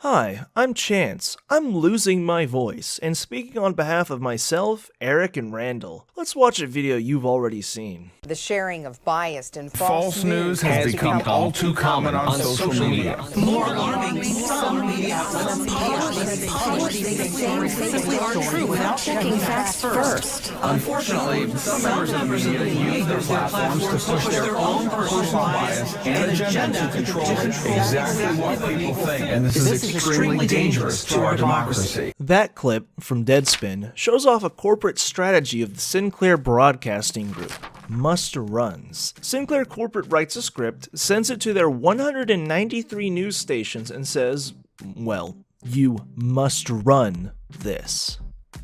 Hi, I'm Chance. I'm losing my voice, and speaking on behalf of myself, Eric, and Randall, let's watch a video you've already seen. The sharing of biased and False news has become all too common on social media. More alarming, some media outlets publish things are true without checking facts first. Unfortunately, some members of the media use their platforms to push their own personal bias and agenda to control exactly what people think, and this is extremely dangerous to our democracy. That clip from Deadspin shows off a corporate strategy of the Sinclair Broadcasting Group, must runs. Sinclair Corporate writes a script, sends it to their 193 news stations, and says, well, you must run this.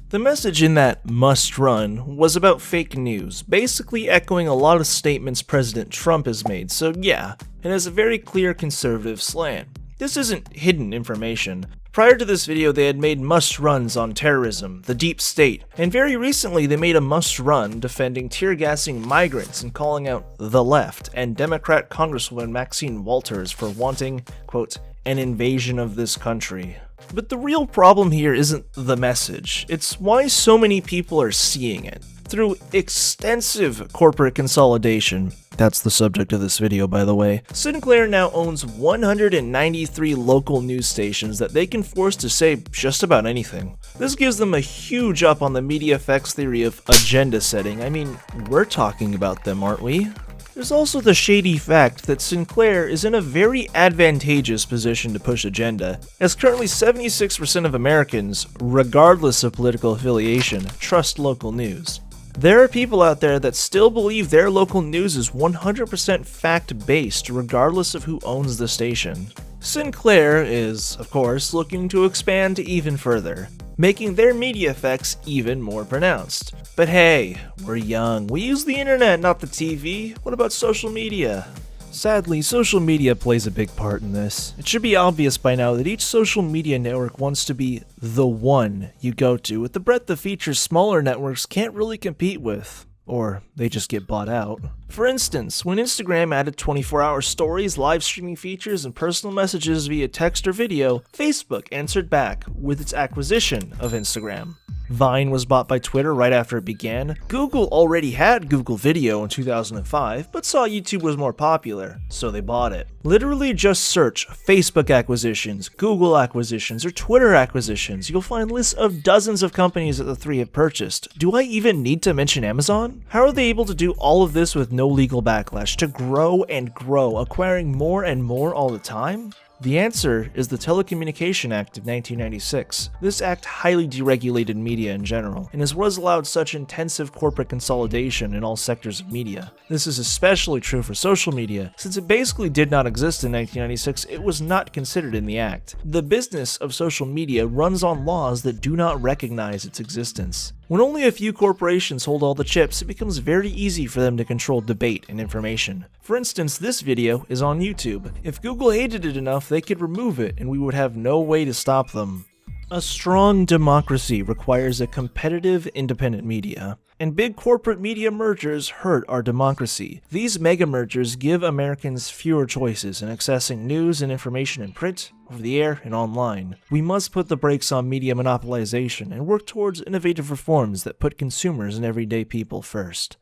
The message in that must run was about fake news, basically echoing a lot of statements President Trump has made, so yeah, it has a very clear conservative slant. This isn't hidden information. Prior to this video, they had made must-runs on terrorism, the deep state, and very recently they made a must-run defending tear-gassing migrants and calling out the left and Democrat Congresswoman Maxine Walters for wanting, quote, an invasion of this country. But the real problem here isn't the message, it's why so many people are seeing it. Through extensive corporate consolidation, that's the subject of this video by the way, Sinclair now owns 193 local news stations that they can force to say just about anything. This gives them a huge up on the media effects theory of agenda setting. I mean, we're talking about them, aren't we? There's also the shady fact that Sinclair is in a very advantageous position to push agenda, as currently 76% of Americans, regardless of political affiliation, trust local news. There are people out there that still believe their local news is 100% fact-based regardless of who owns the station. Sinclair is, of course, looking to expand even further, making their media effects even more pronounced. But hey, we're young, we use the internet, not the TV. What about social media? Sadly, social media plays a big part in this. It should be obvious by now that each social media network wants to be the one you go to, with the breadth of features smaller networks can't really compete with. Or they just get bought out. For instance, when Instagram added 24-hour stories, live streaming features, and personal messages via text or video, Facebook answered back with its acquisition of Instagram. Vine was bought by Twitter right after it began. Google already had Google Video in 2005, but saw YouTube was more popular, so they bought it. Literally just search Facebook acquisitions, Google acquisitions, or Twitter acquisitions. You'll find lists of dozens of companies that the three have purchased. Do I even need to mention Amazon? How are they able to do all of this with no legal backlash, to grow and grow, acquiring more and more all the time? The answer is the Telecommunication Act of 1996. This act highly deregulated media in general, and is what has allowed such intensive corporate consolidation in all sectors of media. This is especially true for social media, since it basically did not exist in 1996, it was not considered in the act. The business of social media runs on laws that do not recognize its existence. When only a few corporations hold all the chips, it becomes very easy for them to control debate and information. For instance, this video is on YouTube. If Google hated it enough, they could remove it and we would have no way to stop them. A strong democracy requires a competitive, independent media. And big corporate media mergers hurt our democracy. These mega mergers give Americans fewer choices in accessing news and information in print, over the air, and online. We must put the brakes on media monopolization and work towards innovative reforms that put consumers and everyday people first.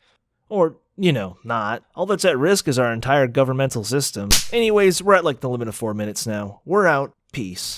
Or, you know, not. All that's at risk is our entire governmental system. Anyways, we're at like the limit of 4 minutes now. We're out. Peace.